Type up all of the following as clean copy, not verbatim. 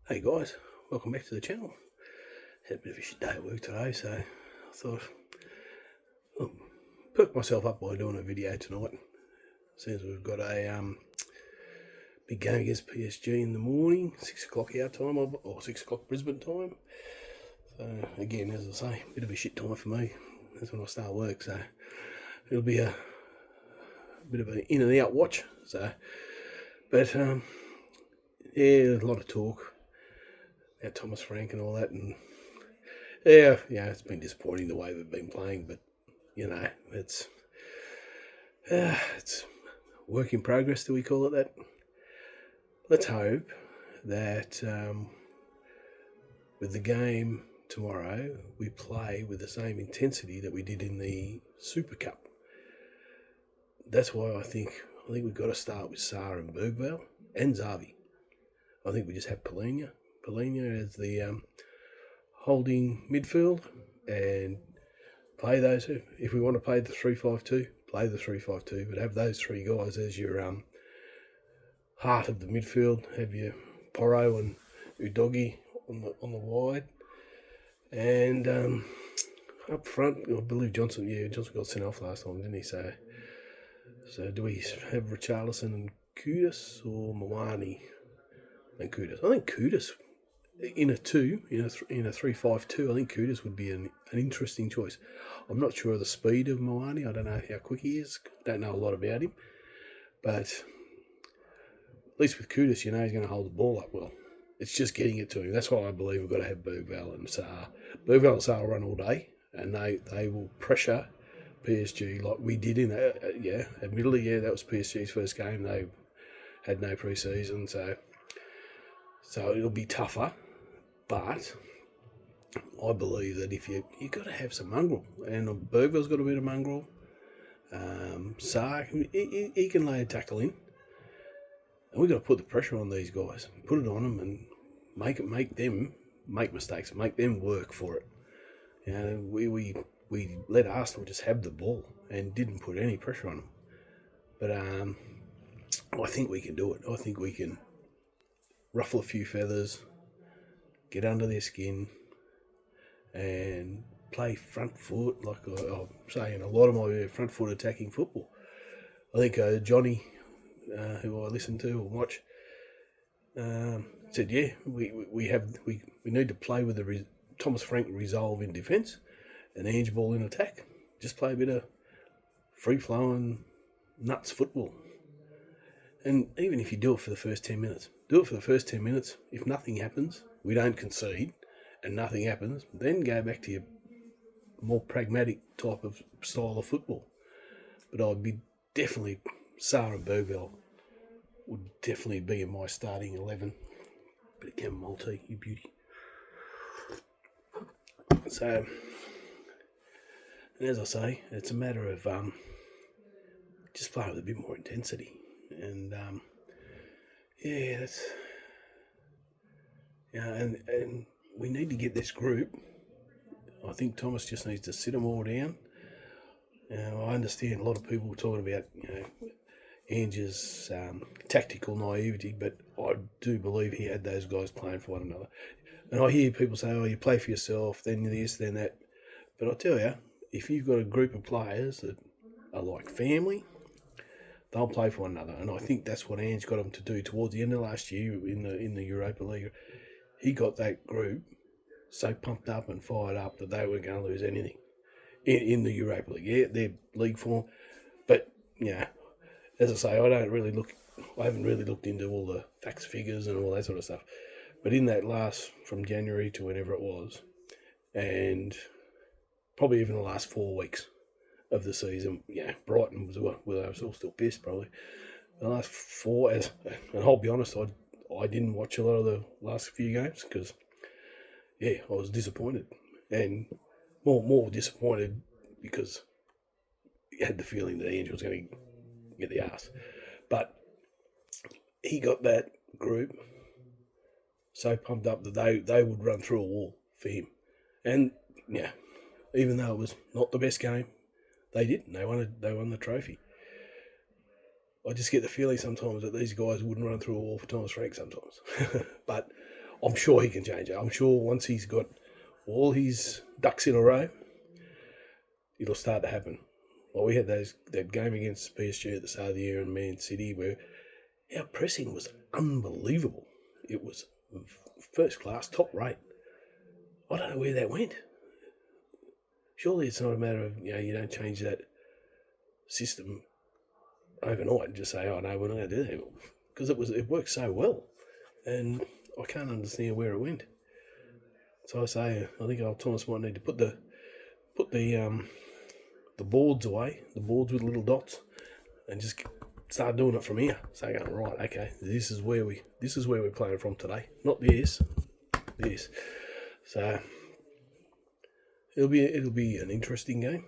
Hey guys, welcome back to the channel. Had a bit of a shit day at work today, so I thought I'll perk myself up by doing a video tonight. Since we've got a big game against PSG in the morning, 6 o'clock our time, or 6 o'clock Brisbane time. So again, as I say, a bit of a shit time for me. That's when I start work, so it'll be a bit of an in and out watch. But yeah, a lot of talk about Thomas Frank and all that, and yeah, it's been disappointing the way we've been playing, but it's work in progress. Do we call it that? Let's hope that with the game tomorrow, we play with the same intensity that we did in the Super Cup. That's why I think we've got to start with Sarr and Bergvall and Xavi. I think we just have Polina as the holding midfield and play those. If we want to play the 3-5-2, play the 3-5-2, but have those three guys as your heart of the midfield. Have your Porro and Udogi on the wide, and up front, I believe Johnson got sent off last time, didn't he? So do we have Richarlison and Kudus or Mawani and Kudus? I think Kudus in a 3-5-2. I think Kudus would be an interesting choice. I'm not sure of the speed of Mawani. I don't know how quick he is. Don't know a lot about him, but at least with Kudus, he's going to hold the ball up well. It's just getting it to him. That's why I believe we've got to have Bergvall and Sarr. Bergvall and Sarr will run all day, and they will pressure PSG like we did in that. Admittedly, that was PSG's first game. They had no pre-season, so it'll be tougher. But I believe that if you got to have some mongrel, and Bergvall's got a bit of mongrel. Sarr, he can lay a tackle in. And we've got to put the pressure on these guys, put it on them, and make them make mistakes, make them work for it. We let Arsenal just have the ball and didn't put any pressure on them. But I think we can do it. I think we can ruffle a few feathers, get under their skin, and play front foot, like I'm saying, a lot of my front foot attacking football. I think Johnny, who I listen to or watch, said, we need to play with the Thomas Frank resolve in defence and Ange ball in attack. Just play a bit of free-flowing nuts football. And even if you do it for the first 10 minutes, If nothing happens, we don't concede, and nothing happens, then go back to your more pragmatic type of style of football. But I'd be definitely, Sarr and Bergvall would definitely be in my starting 11. Bit of chamomile tea, you beauty. So, and as I say, it's a matter of just playing with a bit more intensity. And and we need to get this group. I think Thomas just needs to sit them all down. I understand a lot of people talking about Ange's tactical naivety, but I do believe he had those guys playing for one another. And I hear people say, "Oh, you play for yourself, then this, then that." But I tell you, if you've got a group of players that are like family, they'll play for one another. And I think that's what Ange got them to do towards the end of last year in the Europa League. He got that group so pumped up and fired up that they weren't going to lose anything in the Europa League. Yeah, their league form. But, as I say, I haven't really looked into all the facts, figures and all that sort of stuff. But in that last, from January to whenever it was, and probably even the last 4 weeks of the season, Brighton was, well, they were all still pissed probably. The last 4, and I'll be honest, I didn't watch a lot of the last few games because, I was disappointed. And more disappointed because you had the feeling that Ange was going to get the arse. But he got that group so pumped up that they would run through a wall for him. And, even though it was not the best game, they didn't. They won the trophy. I just get the feeling sometimes that these guys wouldn't run through a wall for Thomas Frank sometimes. But I'm sure he can change it. I'm sure once he's got all his ducks in a row, it'll start to happen. Well, we had that game against PSG at the start of the year in Man City where our pressing was unbelievable. It was first class, top rate. I don't know where that went. Surely it's not a matter of, you don't change that system overnight and just say, oh no, we're not going to do that. Because it worked so well. And I can't understand where it went. So I say, I think old Thomas might need to put the boards away, the boards with little dots, and just start doing it from here. So going, right, okay, this is where we're playing from today. Not this. So it'll be an interesting game.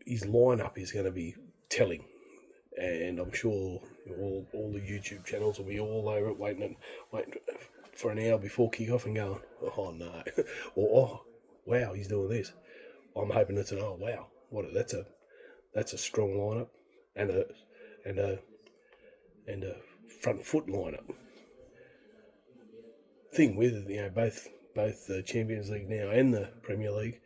His lineup is going to be telling, and I'm sure all the YouTube channels will be all over it, waiting for an hour before kick-off and going, oh no, or oh wow, he's doing this. I'm hoping it's an oh wow, that's a strong lineup and a front foot lineup. Thing with both the Champions League now and the Premier League,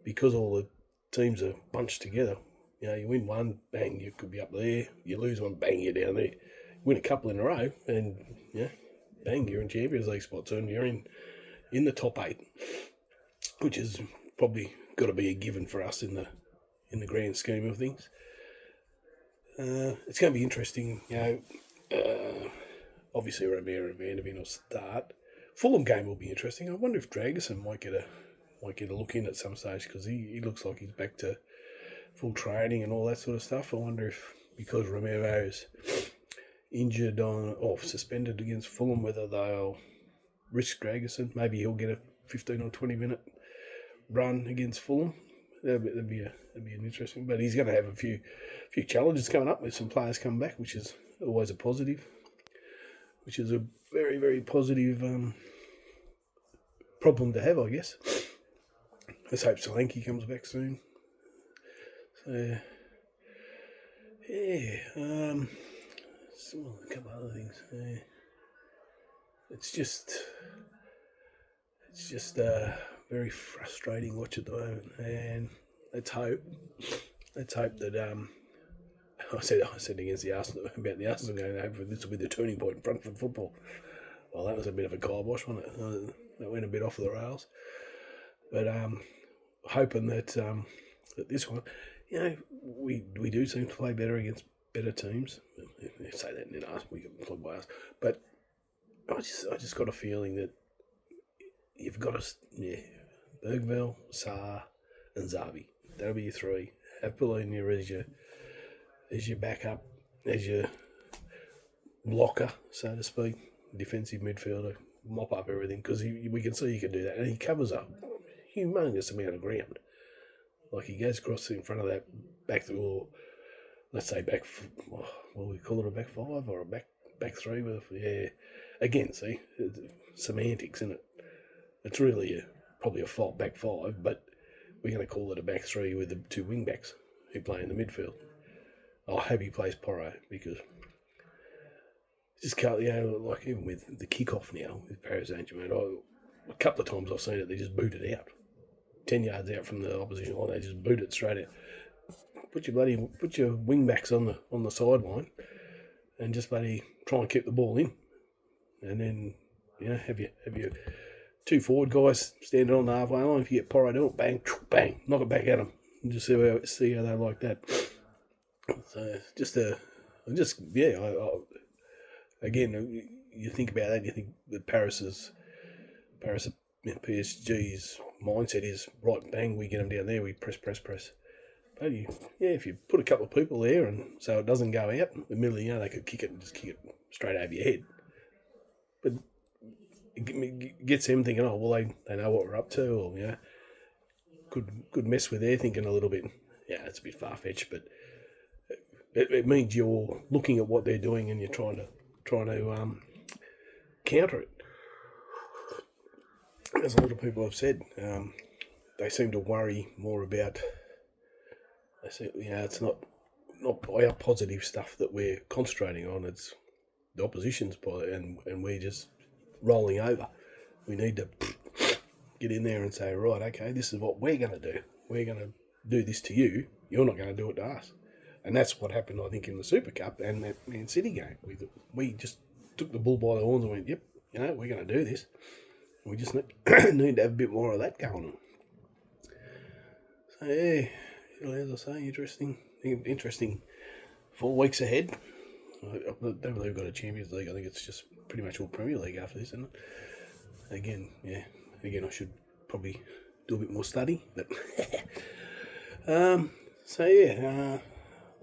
because all the teams are bunched together. You win one, bang, you could be up there. You lose one, bang, you're down there. Win a couple in a row, and bang, you're in Champions League spots, and you're in the top 8, which is probably got to be a given for us in the grand scheme of things. It's going to be interesting. Obviously Romero and Van der Ven will start. Fulham game will be interesting. I wonder if Dragerson might get a look in at some stage, because he looks like he's back to full training and all that sort of stuff. I wonder if, because Romero's injured or suspended against Fulham, whether they'll risk Dragerson. Maybe he'll get a 15 or 20 minute run against Fulham. That'd be an interesting. But he's going to have a few challenges coming up with some players coming back, which is always a positive. Which is a very, very positive problem to have, I guess. Let's hope Solanke comes back soon. So, a couple of other things. It's just very frustrating watch at the moment, and let's hope that I said against the Arsenal about the Arsenal game, hopefully this will be the turning point in front for football. Well, that was a bit of a kibosh, wasn't it? That went a bit off the rails. But hoping that this one, we do seem to play better against better teams. If you say that in us, we get plugged by us. But I just got a feeling that you've got to, Bergville, Sarr, and Zabi. That'll be your 3. Have Polina as your backup, as your blocker, so to speak, defensive midfielder, mop up everything, because we can see he can do that, and he covers up a humongous amount of ground. Like, he goes across in front of that back, or let's say back, what we call it, a back 5 or a back 3 with, again, see, semantics, isn't it? It's really probably a back 5, but we're going to call it a back 3 with the 2 wing backs who play in the midfield. I hope he plays Porro, because just can't, like even with the kick-off now with Paris Saint-Germain, a couple of times I've seen it, they just boot it out. 10 yards out from the opposition line, they just boot it straight out. Put your wing backs on the sideline and just bloody try and keep the ball in. And then, have your 2 forward guys standing on the halfway line. If you get Porro doing it, bang, bang, knock it back at them. And just see how they like that. So again, you think about that, you think that Paris PSG's mindset is, right, bang, we get them down there, we press. But if you put a couple of people there and so it doesn't go out, admittedly, they could kick it straight over your head. But it gets them thinking, oh, well, they know what we're up to, or, could mess with their thinking a little bit. Yeah, it's a bit far-fetched, but it means you're looking at what they're doing and you're trying to counter it. As a lot of people have said, they seem to worry more about. They say, it's not our positive stuff that we're concentrating on. It's the opposition's and we're just rolling over. We need to get in there and say, right, okay, this is what we're going to do. We're going to do this to you. You're not going to do it to us. And that's what happened, I think, in the Super Cup and that Man City game. We just took the bull by the horns and went, yep, we're going to do this. We just need to have a bit more of that going on. So, yeah, as I say, interesting 4 weeks ahead. I don't believe we've got a Champions League. I think it's just pretty much all Premier League after this, isn't it? Again, I should probably do a bit more study. But I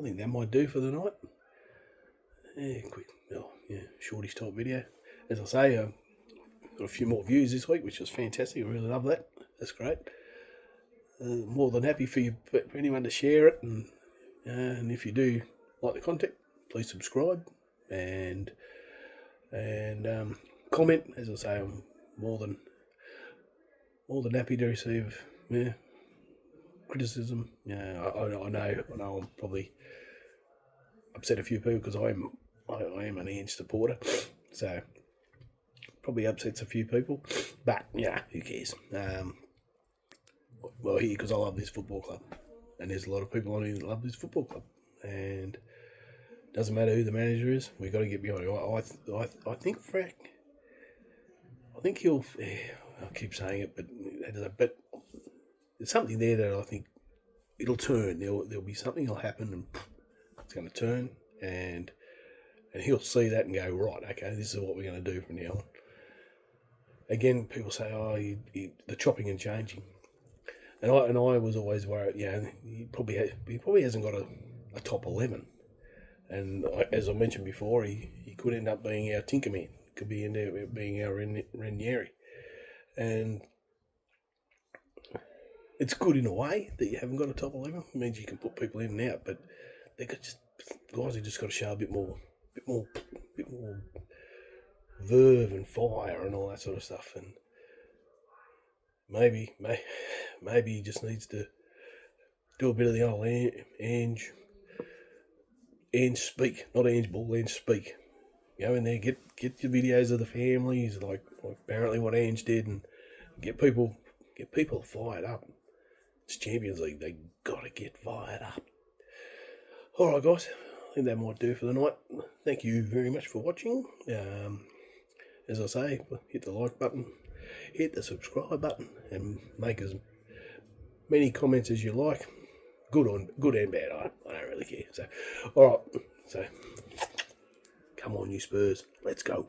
think that might do for the night. Quick, shortish type video. As I say, got a few more views this week, which was fantastic. I really love that. That's great. More than happy for anyone to share it, and if you do like the content, please subscribe and comment. As I say, I'm more than happy to receive criticism. I know I'm probably upset a few people because I am an Ange supporter, so probably upsets a few people. But who cares? Well, here because I love this football club, and there's a lot of people on here that love this football club, and it doesn't matter who the manager is. We've got to get behind it. I think Frank. I think he'll. I keep saying it, but there's something there that I think it'll turn. There'll be something that'll happen, and it's going to turn, and he'll see that and go, right, okay, this is what we're going to do from now on. Again, people say, the chopping and changing, and I was always worried. He probably hasn't got a top 11, and as I mentioned before, he could end up being our Tinkerman. Could be in there being our Ranieri, and it's good in a way that you haven't got a top 11. It means you can put people in and out, but guys have just got to show a bit more verve and fire and all that sort of stuff. And maybe he just needs to do a bit of the old Ange speak, not Ange Ball, Ange speak. Go in there, get your videos of the families, like apparently what Ange did, and get people fired up. It's Champions League, they got to get fired up. All right, guys, I think that might do for the night. Thank you very much for watching. As I say, hit the like button, hit the subscribe button, and make as many comments as you like. Good and bad, I don't really care. So, all right, so come on, you Spurs, let's go.